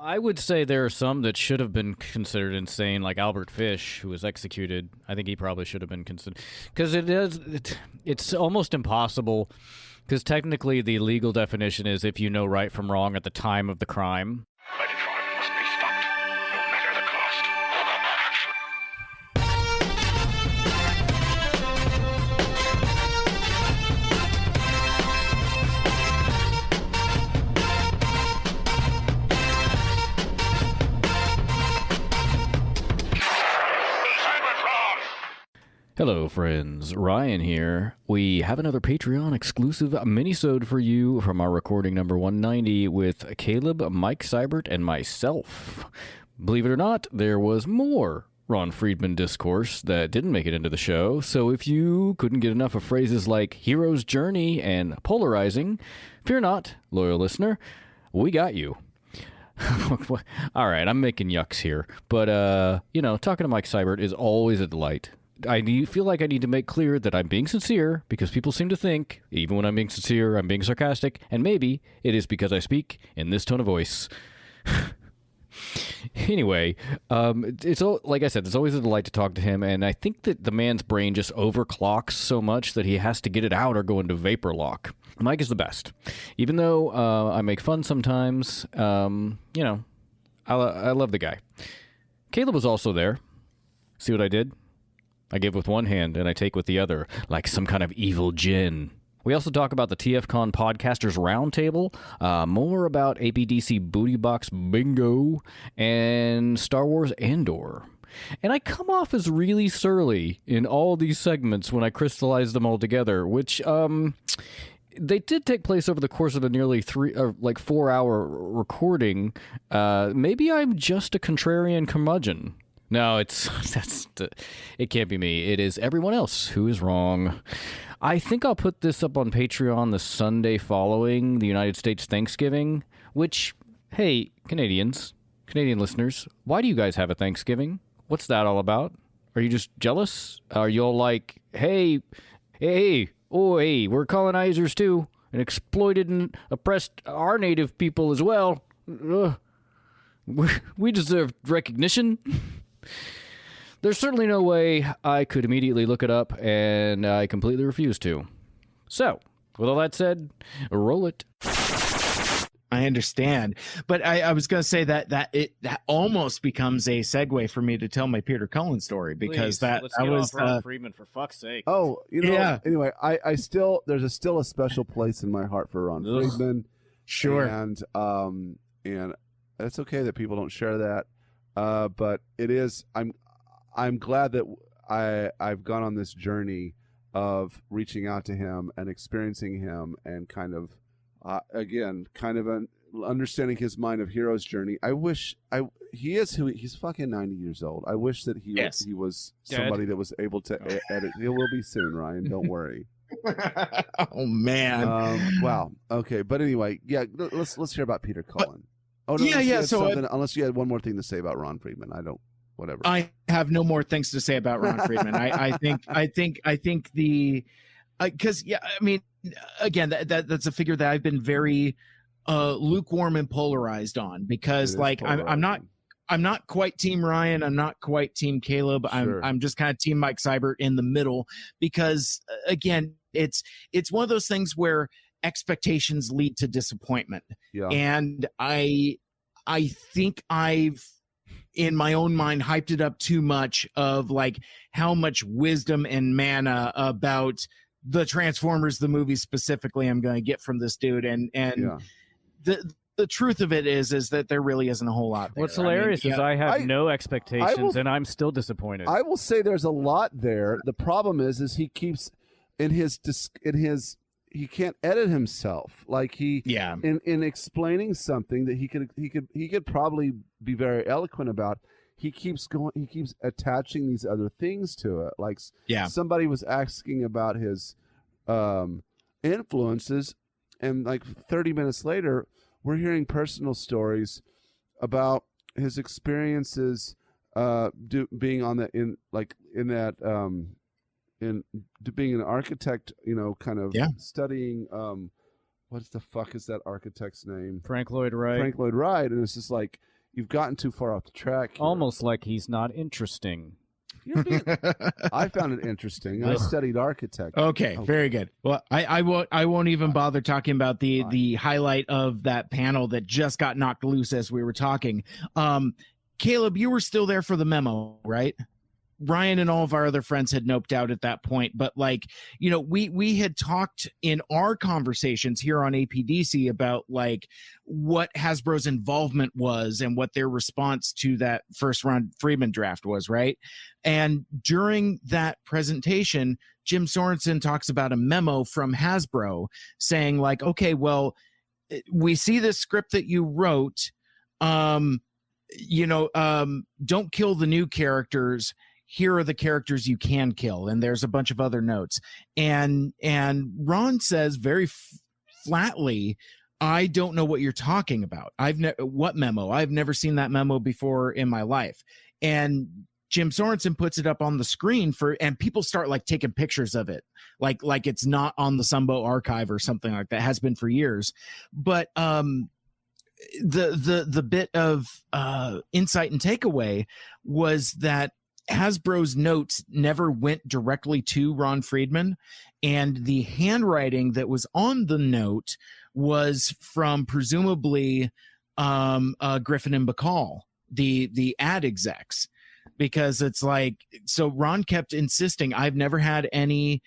I would say there are some that should have been considered insane, like Albert Fish, who was executed. I think he probably should have been considered, because it's almost impossible, because technically the legal definition is if you know right from wrong at the time of the crime. Mighty crime must be stopped, no matter the cost. Hello, friends. Ryan here. We have another Patreon exclusive minisode for you from our recording number 190 with Caleb, Mike Seibert, and myself. Believe it or not, there was more Ron Friedman discourse that didn't make it into the show, so if you couldn't get enough of phrases like hero's journey and polarizing, fear not, loyal listener, we got you. All right, I'm making yucks here, but, talking to Mike Seibert is always a delight. I feel like I need to make clear that I'm being sincere, because people seem to think, even when I'm being sincere, I'm being sarcastic, and maybe it is because I speak in this tone of voice. Anyway, it's like I said, it's always a delight to talk to him, and I think that the man's brain just overclocks so much that he has to get it out or go into vapor lock. Mike is the best. Even though I make fun sometimes, I love the guy. Caleb was also there. See what I did? I give with one hand and I take with the other, like some kind of evil djinn. We also talk about the Tfcon Podcasters Roundtable, more about APDC Booty Box Bingo, and Star Wars ANDOR. And I come off as really surly in all these segments when I crystallize them all together, which, they did take place over the course of a nearly 4-hour recording. Maybe I'm just a contrarian curmudgeon. No, it can't be me. It is everyone else who is wrong. I think I'll put this up on Patreon the Sunday following the United States Thanksgiving, which, hey, Canadian listeners, why do you guys have a Thanksgiving? What's that all about? Are you just jealous? Are you all like, hey, we're colonizers too, and exploited and oppressed our native people as well. We deserve recognition. There's certainly no way I could immediately look it up, and I completely refuse to. So, with all that said, roll it. I understand, but I was going to say that almost becomes a segue for me to tell my Peter Cullen story, because Please, let's get off Ron Friedman, for fuck's sake. Oh, Yeah. Anyway, I still there's still a special place in my heart for Ron Friedman. Sure. And it's okay that people don't share that. But it is. I'm glad that I've gone on this journey of reaching out to him and experiencing him, and kind of understanding his mind of hero's journey. I wish he's fucking 90 years old. I wish that he was somebody that was able to edit. He will be soon, Ryan. Don't worry. Oh man. Wow. Okay. But anyway, yeah. Let's hear about Peter Cullen. Oh no, yeah. So unless you had one more thing to say about Ron Friedman, I don't. Whatever. I have no more things to say about Ron Friedman. I think because I mean, again, that's a figure that I've been very lukewarm and polarized on, because I'm not quite Team Ryan. I'm not quite Team Caleb. Sure. I'm just kind of Team Mike Seibert in the middle, because again, it's one of those things where expectations lead to disappointment. Yeah. And I think I've, in my own mind, hyped it up too much, of like how much wisdom and mana about the Transformers, the movie specifically, I'm going to get from this dude. And the truth of it is that there really isn't a whole lot there. What's hilarious is I have no expectations, and I'm still disappointed. I will say there's a lot there. The problem is he keeps he can't edit himself. Like in explaining something that he could probably be very eloquent about. He keeps attaching these other things to it. Like somebody was asking about his influences, and like 30 minutes later, we're hearing personal stories about his experiences being on being an architect, kind of studying, what the fuck is that architect's name? Frank Lloyd Wright. Frank Lloyd Wright. And it's just like, you've gotten too far off the track here. Almost like he's not interesting. I found it interesting. I studied architecture. Okay, very good. Well, I won't even bother talking about the highlight of that panel that just got knocked loose as we were talking. Caleb, you were still there for the memo, right? Ryan and all of our other friends had noped out at that point, but like, you know, we had talked in our conversations here on APDC about like what Hasbro's involvement was and what their response to that first round Friedman draft was, right? And during that presentation, Jim Sorensen talks about a memo from Hasbro saying like, okay, well, we see this script that you wrote, don't kill the new characters. Here are the characters you can kill. And there's a bunch of other notes. And Ron says very flatly, I don't know what you're talking about. What memo? I've never seen that memo before in my life. And Jim Sorensen puts it up on the screen and people start like taking pictures of it. Like it's not on the Sumbo archive or something like that. It has been for years. But, the bit of insight and takeaway was that Hasbro's notes never went directly to Ron Friedman, and the handwriting that was on the note was from presumably Griffin and Bacall, the ad execs, because it's like, so Ron kept insisting, I've never had any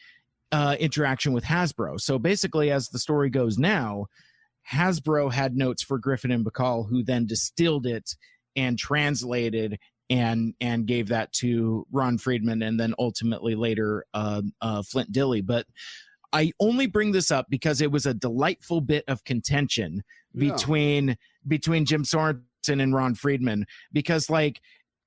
interaction with Hasbro. So basically, as the story goes now, Hasbro had notes for Griffin and Bacall, who then distilled it and translated and gave that to Ron Friedman, and then ultimately later Flint Dille. But I only bring this up because it was a delightful bit of contention between Jim Sorensen and Ron Friedman, because like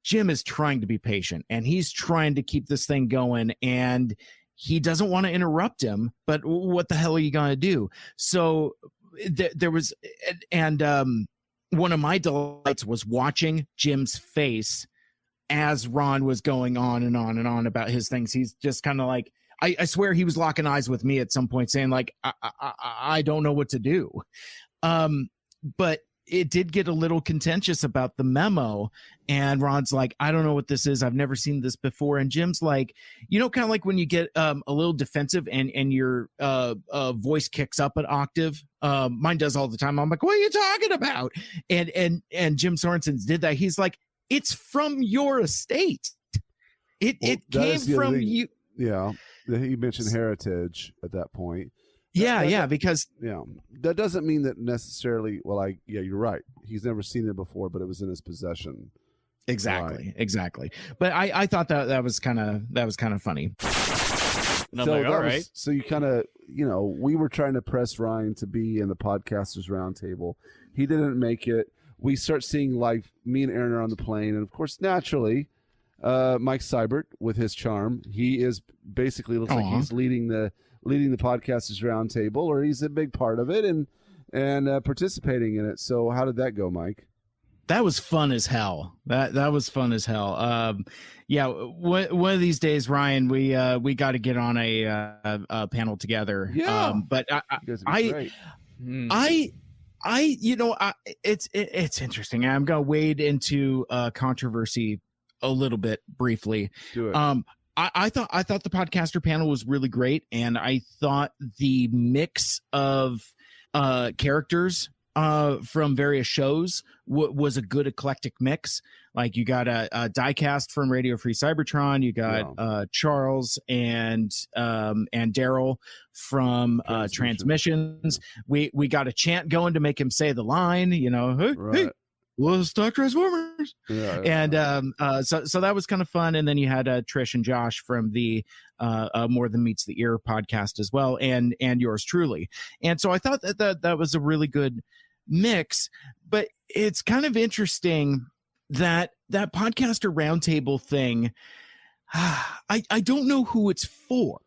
Jim is trying to be patient and he's trying to keep this thing going, and he doesn't want to interrupt him, but what the hell are you going to do? So there was, and one of my delights was watching Jim's face as Ron was going on and on and on about his things. He's just kind of like, I swear he was locking eyes with me at some point saying like, I don't know what to do. But it did get a little contentious about the memo, and Ron's like, I don't know what this is. I've never seen this before. And Jim's like, kind of like when you get a little defensive and your voice kicks up an octave. Mine does all the time. I'm like, what are you talking about? And Jim Sorensen did that. He's like, it's from your estate. It came from you. Yeah. He mentioned heritage at that point. Because that doesn't mean that necessarily. Well, you're right. He's never seen it before, but it was in his possession. Exactly. But I thought that was kind of funny. So you kind of, we were trying to press Ryan to be in the Podcasters Roundtable. He didn't make it. We start seeing like me and Aaron are on the plane, and of course, naturally, Mike Seibert with his charm, he is basically looks like he's leading the Podcasters Roundtable, or he's a big part of it and participating in it. So how did that go, Mike? That was fun as hell. That was fun as hell. One of these days, Ryan, we got to get on a panel together. Yeah. But it's interesting. I'm gonna wade into controversy a little bit briefly. Do it. I thought the podcaster panel was really great, and I thought the mix of characters from various shows was a good eclectic mix. Like you got a diecast from Radio Free Cybertron, you got Charles and Daryl from Transmissions. We got a chant going to make him say the line, hey, let's talk Transformers. So that was kind of fun. And then you had Trish and Josh from the More Than Meets the Ear podcast as well, and yours truly. And so I thought that was a really good mix. But it's kind of interesting that podcaster roundtable thing, I don't know who it's for.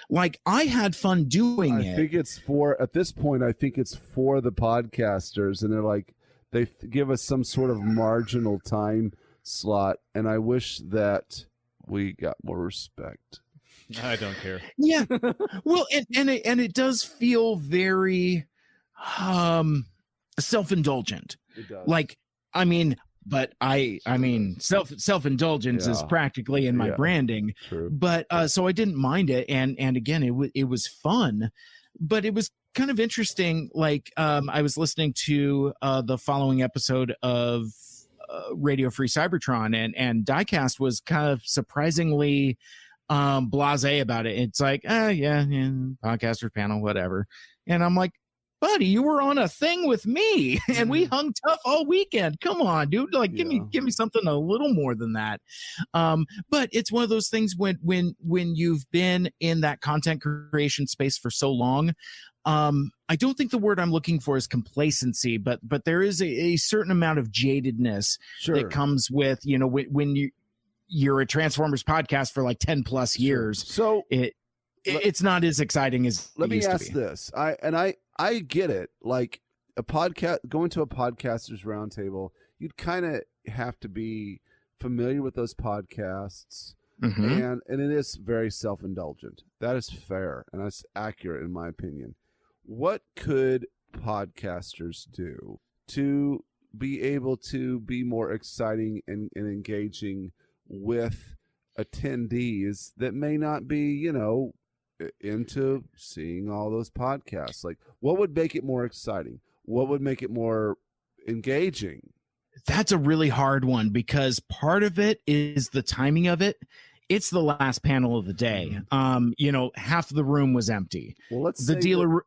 Like, I had fun doing it. I think it's for, at this point, I think it's for the podcasters, and they're like, they give us some sort of marginal time slot, and I wish that we got more respect. I don't care. Yeah. Well, and it does feel very self-indulgent. It does. Like, I mean, but I mean, self-indulgence is practically in my branding. True. But so I didn't mind it, and again, it was fun, but it was kind of interesting. Like I was listening to the following episode of Radio Free Cybertron, and Diecast was kind of surprisingly blasé about it. It's like, yeah, podcasters panel, whatever, and I'm like, buddy, you were on a thing with me and we hung tough all weekend. Come on, dude. Like, give me something a little more than that. But it's one of those things when you've been in that content creation space for so long. I don't think the word I'm looking for is complacency, but there is a certain amount of jadedness that comes with, when you're a Transformers podcast for like 10 plus years. So it's not as exciting as let it me used ask to be. this. I get it. Like a podcast, going to a podcasters roundtable, you'd kind of have to be familiar with those podcasts, and it is very self-indulgent. That is fair, and that's accurate in my opinion. What could podcasters do to be able to be more exciting and engaging with attendees that may not be, into seeing all those podcasts? Like, what would make it more exciting? What would make it more engaging? That's a really hard one, because part of it is the timing of it. It's the last panel of the day. Half the room was empty. Well, let's the dealer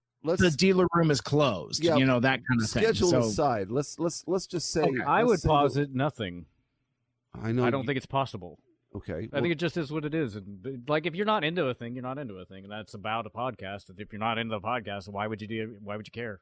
room is closed. Yeah, that kind of thing. Schedule aside. Let's just say. Okay. I would posit nothing. I know. I don't think it's possible. Okay. I think it just is what it is. And, like, if you're not into a thing, you're not into a thing, and that's about a podcast. And if you're not into the podcast, why would you care?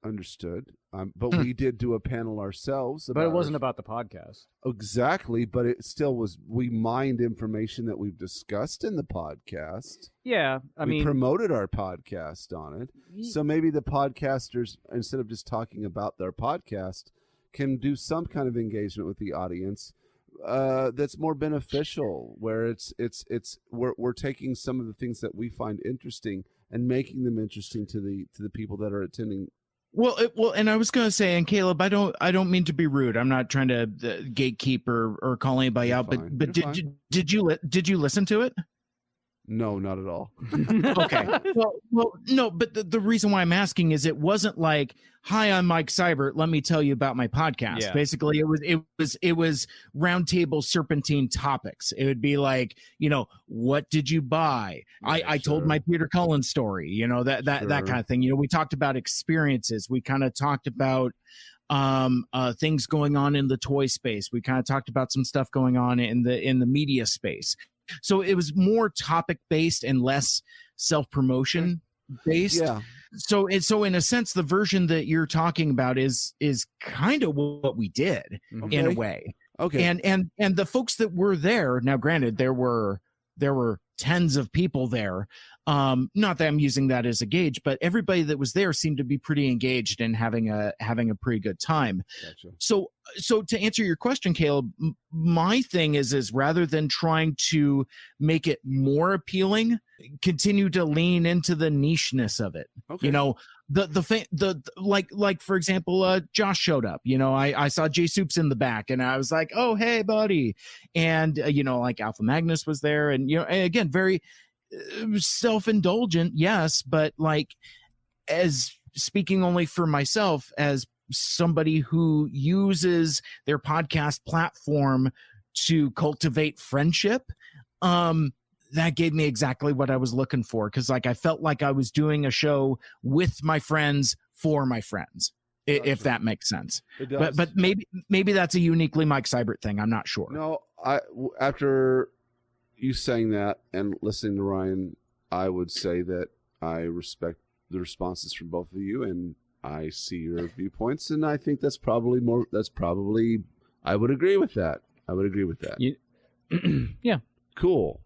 Understood. But we did do a panel ourselves. But it wasn't about the podcast. Exactly. But it still was. We mined information that we've discussed in the podcast. Yeah. We promoted our podcast on it. So maybe the podcasters, instead of just talking about their podcast, can do some kind of engagement with the audience that's more beneficial, where we're taking some of the things that we find interesting and making them interesting to the people that are attending. Well, and I was going to say, and Caleb, I don't mean to be rude. I'm not trying to gatekeep or call anybody out, but did you listen to it? No, not at all. Okay. Well, no, but the reason why I'm asking is it wasn't like, "Hi, I'm Mike Seibert. Let me tell you about my podcast." Yeah. Basically, it was roundtable serpentine topics. It would be like, what did you buy? I told my Peter Cullen story. That kind of thing. We talked about experiences. We kind of talked about things going on in the toy space. We kind of talked about some stuff going on in the media space. So it was more topic based and less self-promotion based. Yeah. So in a sense, the version that you're talking about is kind of what we did in a way. Okay. And the folks that were there, now granted, there were tens of people there. Not that I'm using that as a gauge, but everybody that was there seemed to be pretty engaged and having a pretty good time. Gotcha. So to answer your question, Caleb, my thing is rather than trying to make it more appealing, continue to lean into the nicheness of it. Okay. Like for example, Josh showed up. I saw Jay Soups in the back, and I was like, "Oh, hey, buddy," and like Alpha Magnus was there, and again, very self-indulgent, yes, but like, as speaking only for myself, as somebody who uses their podcast platform to cultivate friendship, that gave me exactly what I was looking for, because like I felt like I was doing a show with my friends for my friends. Gotcha. If that makes sense. It does. But maybe that's a uniquely Mike Seibert thing. I'm not sure. No, after you saying that and listening to Ryan, I would say that I respect the responses from both of you, and I see your viewpoints, and I think that's probably I would agree with that. Yeah. Cool.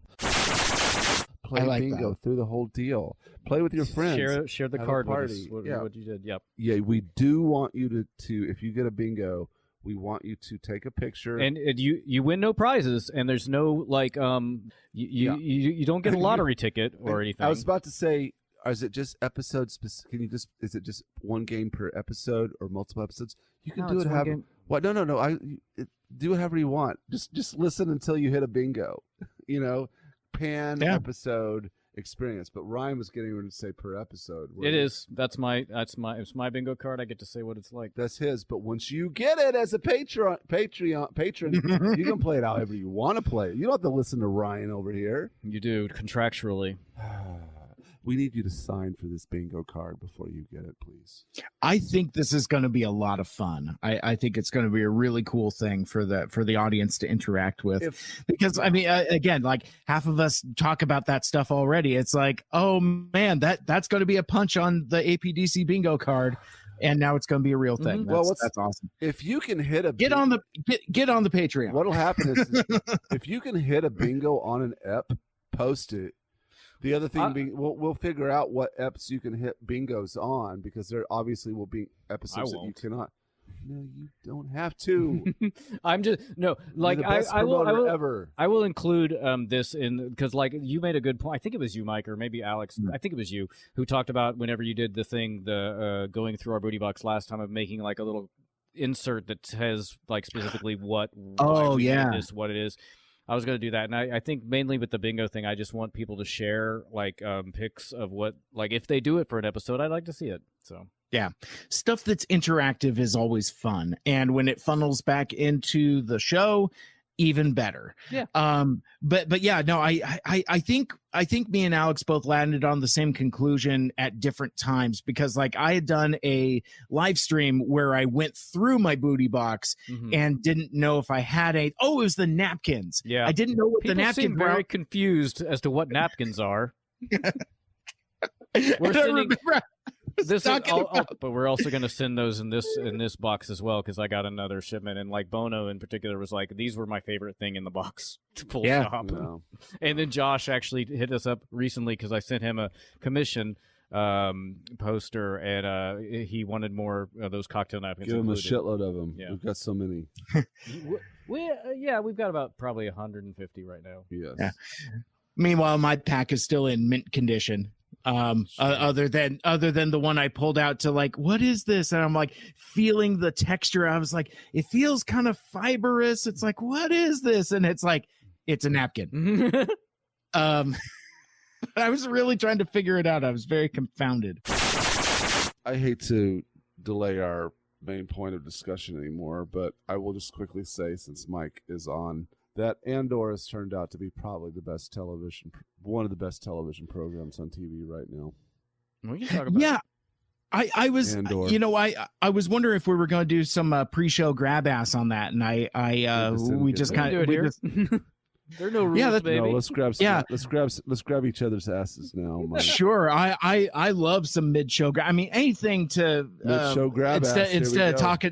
Play bingo through the whole deal. Play with your friends. Share the card with us. What you did. Yep. Yeah, we do want you to if you get a bingo, we want you to take a picture. And you win no prizes, and there's no you don't get a lottery ticket or anything. I was about to say, is it just episode specific? Is it just one game per episode or multiple episodes? You can do it What? No. Do whatever you want. Just listen until you hit a bingo. Pan episode experience. But Ryan was getting ready to say per episode. It is. It's my bingo card. I get to say what it's like. That's his. But once you get it as a patron, you can play it however you want to play it. You don't have to listen to Ryan over here. You do contractually. We need you to sign for this bingo card before you get it, please. I think this is going to be a lot of fun. I think it's going to be a really cool thing for the audience to interact with. Because I mean, again, like half of us talk about that stuff already. It's like, oh man, that's going to be a punch on the APDC bingo card, and now it's going to be a real thing. Mm-hmm. That's awesome. If you can hit a get on the Patreon. What'll happen is if you can hit a bingo on an ep, post it. The other thing being, we'll figure out what eps you can hit bingos on, because there obviously will be episodes that you cannot. No, you don't have to. I'm just like I will include this in, because like you made a good point. I think it was you, Mike, or maybe Alex. I think it was you who talked about whenever you did the thing, the going through our booty box last time, of making like a little insert that says like specifically what. Oh yeah, this what it is. I was going to do that, and I think mainly with the bingo thing, I just want people to share like pics of what, like if they do it for an episode, I'd like to see it. So yeah, stuff that's interactive is always fun, and when it funnels back into the show, even better. Yeah. But yeah, no, I think me and Alex both landed on the same conclusion at different times, because like I had done a live stream where I went through my booty box and didn't know if I had it was the napkins. Yeah. I didn't know what people the napkins seem were. very confused as to what napkins are. We're sending but we're also going to send those in this box as well, because I got another shipment, and like Bono in particular was like, these were my favorite thing in the box. Full stop. No. And then Josh actually hit us up recently because I sent him a commission poster, and he wanted more of those cocktail napkins. Give him included. a shitload of them. Yeah. We've got so many. We've got about probably 150 right now. Yes. Yeah. Meanwhile, my pack is still in mint condition. Other than the one I pulled out to like, what is this? And I'm like feeling the texture. I was like, it feels kind of fibrous. It's like, what is this? And it's like, it's a napkin. But I was really trying to figure it out. I was very confounded. I hate to delay our main point of discussion anymore, but I will just quickly say, since Mike is on, that ANDOR has turned out to be probably one of the best television programs on TV right now. We can talk about it. I was, ANDOR. I was wondering if we were going to do some pre-show grab ass on that, and we just kind of there are no rules, baby. No, let's grab some, let's grab each other's asses now, Mike. Sure. I love some mid-show grab. I mean, anything to mid-show grab instead of talk,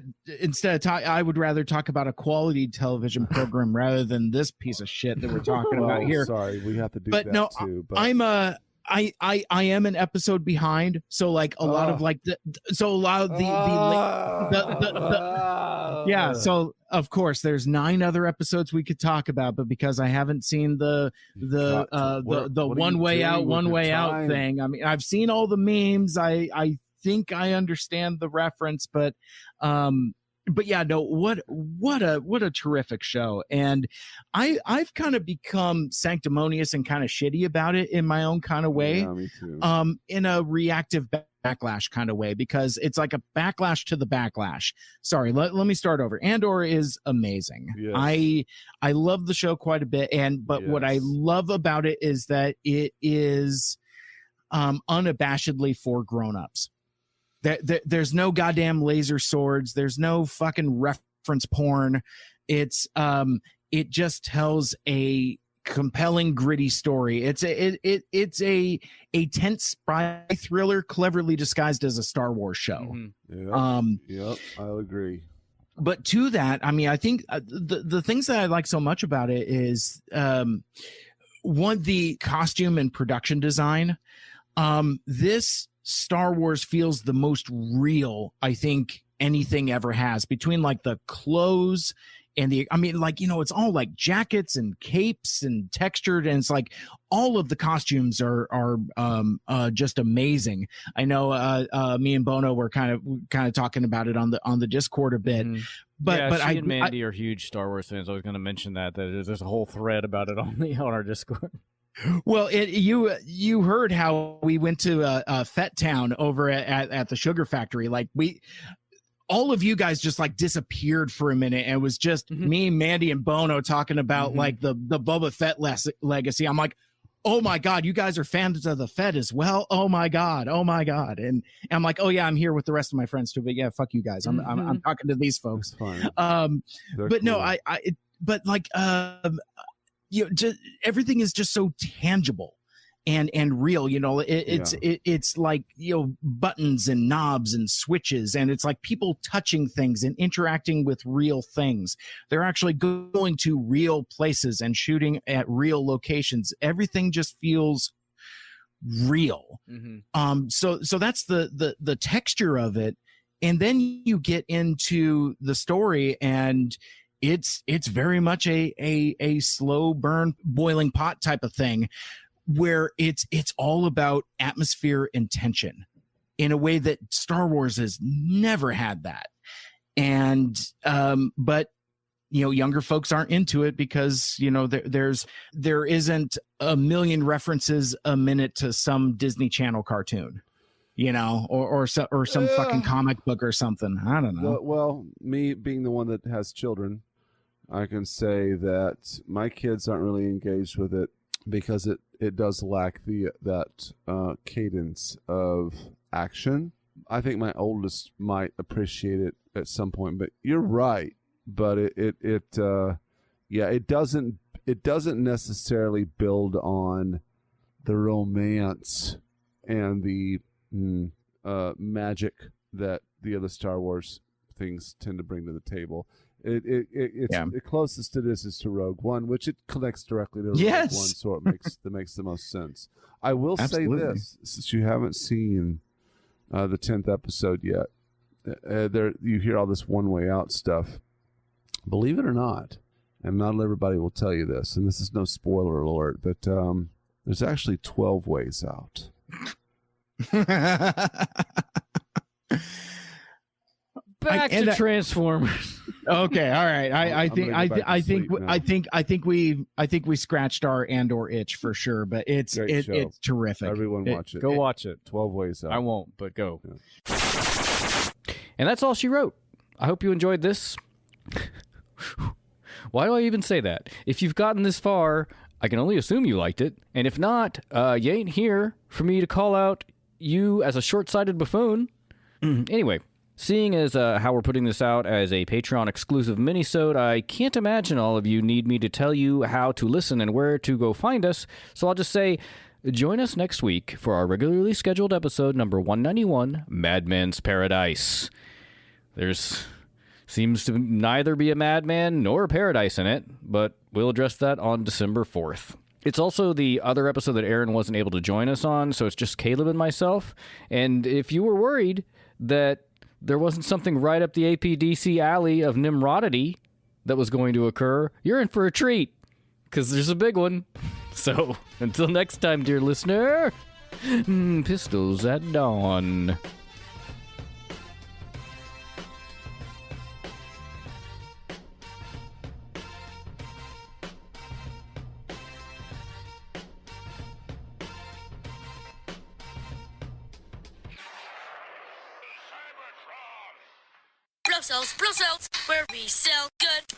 I would rather talk about a quality television program rather than this piece of shit that we're talking about here. Sorry, we have to do but that no, too. But I am an episode behind, so like a lot of like so of course there's 9 other episodes we could talk about, but because I haven't seen the one way out thing, I mean, I've seen all the memes. I think I understand the reference, but yeah, no, what a terrific show. And I've kind of become sanctimonious and kind of shitty about it in my own kind of way. Yeah, me too. In a reactive backlash kind of way, because it's like a backlash to the backlash. Sorry, let me start over. Andor is amazing. Yes. I love the show quite a bit, but what I love about it is that it is unabashedly for grown-ups. There's no goddamn laser swords. There's no fucking reference porn. It just tells a compelling, gritty story. It's a tense spy thriller, cleverly disguised as a Star Wars show. Yep, I'll agree. But to that, I mean, I think the things that I like so much about it is one, the costume and production design. This Star Wars feels the most real I think anything ever has, between like the clothes and it's all like jackets and capes and textured, and it's like all of the costumes are just amazing. I know me and Bono were kind of talking about it on the Discord a bit, but she and Mandy are huge Star Wars fans. I was going to mention that there's a whole thread about it on our Discord. Well, you heard how we went to Fett Town over at the sugar factory. Like all of you guys just like disappeared for a minute, and it was just me, Mandy, and Bono talking about like the Boba Fett legacy. I'm like, oh my God, you guys are fans of the Fett as well. Oh my God. And I'm like, oh yeah, I'm here with the rest of my friends too. But yeah, fuck you guys. I'm talking to these folks. But cool. No, but like just everything is just so tangible and real. It's like buttons and knobs and switches, and it's like people touching things and interacting with real things. They're actually going to real places and shooting at real locations. Everything just feels real. So that's the texture of it, and then you get into the story, and it's very much a slow burn, boiling pot type of thing, where it's all about atmosphere and tension in a way that Star Wars has never had that. And but younger folks aren't into it because there isn't a million references a minute to some Disney Channel cartoon, or some fucking comic book or something. I don't know. Well, me being the one that has children, I can say that my kids aren't really engaged with it because it does lack that cadence of action. I think my oldest might appreciate it at some point, but you're right. But it doesn't necessarily build on the romance and the magic that the other Star Wars things tend to bring to the table. The closest to this is to Rogue One, which it connects directly to Rogue One, so it makes the most sense. I will say this, since you haven't seen the 10th episode yet, you hear all this one way out stuff. Believe it or not, and not everybody will tell you this, and this is no spoiler alert, but there's actually 12 ways out. Back to Transformers. Okay, all right. I think we scratched our Andor itch for sure, but it's terrific. Everyone watch it. Go watch it. 12 ways out. I won't, but go. Yeah. And that's all she wrote. I hope you enjoyed this. Why do I even say that? If you've gotten this far, I can only assume you liked it. And if not, you ain't here for me to call out you as a short-sighted buffoon. Anyway, seeing as how we're putting this out as a Patreon-exclusive minisode, I can't imagine all of you need me to tell you how to listen and where to go find us. So I'll just say, join us next week for our regularly scheduled episode number 191, Madman's Paradise. There's seems to neither be a madman nor a paradise in it, but we'll address that on December 4th. It's also the other episode that Aaron wasn't able to join us on, so it's just Caleb and myself. And if you were worried that there wasn't something right up the APDC alley of NIMRODERY that was going to occur, you're in for a treat, because there's a big one. So, until next time, dear listener, pistols at dawn. Blow cells, where we sell good.